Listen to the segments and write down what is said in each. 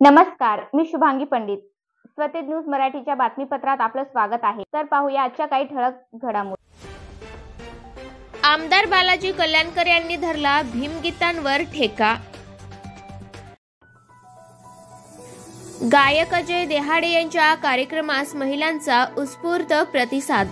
नमस्कार, मी शुभांगी पंडित. स्वतेज न्यूज मराठीच्या बातमीपत्रात आपलं स्वागत आहे. तर पाहूया आजच्या काही ठळक घडामोडी. आमदार बालाजी कल्याणकर यांनी धरला भीमगीतांवर ठेका. गायक अजय देहाडे यांच्या कार्यक्रमास महिलांचा उत्स्फूर्त प्रतिसाद.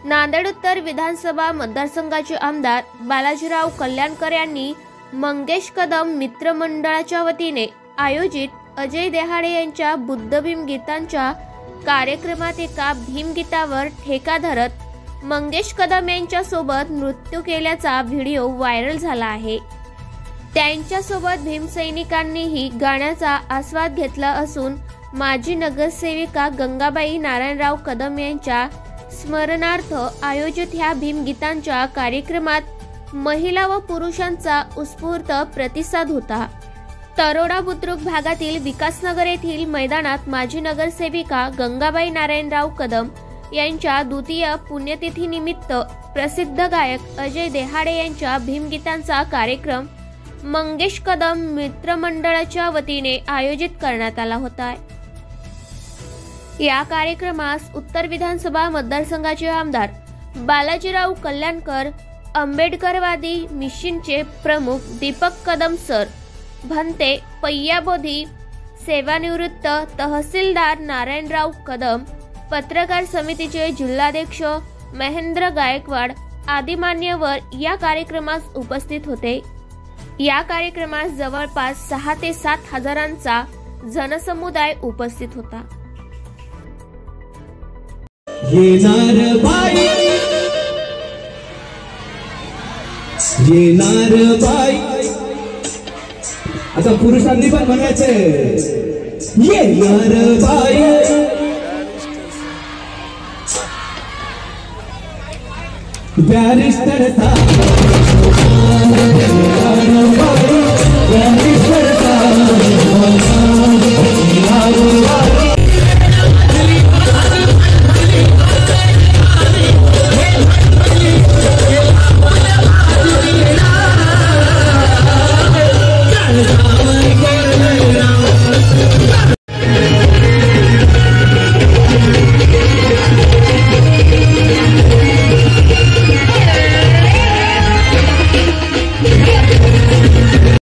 नांदेड उत्तर विधानसभा मतदारसंघाचे आमदार बालाजीराव कल्याणकर यांनी मंगेश कदम मित्रमंडळाच्या वतीने आयोजित अजय देहाडे यांच्या बुद्ध भीमगीतांच्या कार्यक्रमात एका भीमगीतावर ठेका धरत मंगेश कदम यांच्या सोबत नृत्य केल्याचा व्हिडिओ व्हायरल झाला आहे. त्यांच्यासोबत भीमसैनिकांनीही गाण्याचा आस्वाद घेतला असून माजी नगरसेविका गंगाबाई नारायणराव कदम यांच्या स्मरणार्थ आयोजित ह्या भीमगीतांच्या कार्यक्रमात महिला व पुरुषांचा उत्स्फूर्त प्रतिसाद होता. तरोडा बुद्रुक भागातील विकासनगर येथील मैदानात माजी नगरसेविका गंगाबाई नारायणराव कदम यांच्या द्वितीय पुण्यतिथीनिमित्त प्रसिद्ध गायक अजय देहाडे यांच्या भीमगीतांचा कार्यक्रम मंगेश कदम मित्रमंडळाच्या वतीने आयोजित करण्यात आला होता. या कार्यक्रमास उत्तर विधानसभा मतदारसंघाचे आमदार बालाजीराव कल्याणकर, आंबेडकरवादी मिशनचे प्रमुख दीपक कदम सर, भंते पय्याबोधी, सेवानिवृत्त तहसीलदार नारायणराव कदम, पत्रकार समितीचे जिल्हाध्यक्ष महेंद्र गायकवाड आदी मान्यवर या कार्यक्रमास उपस्थित होते. या कार्यक्रमास जवळपास 6 ते 7 हजारांचा जनसमुदाय उपस्थित होता. आता पुरुषांनी पण म्हणायचे येणार बाई. बॅरिस्टर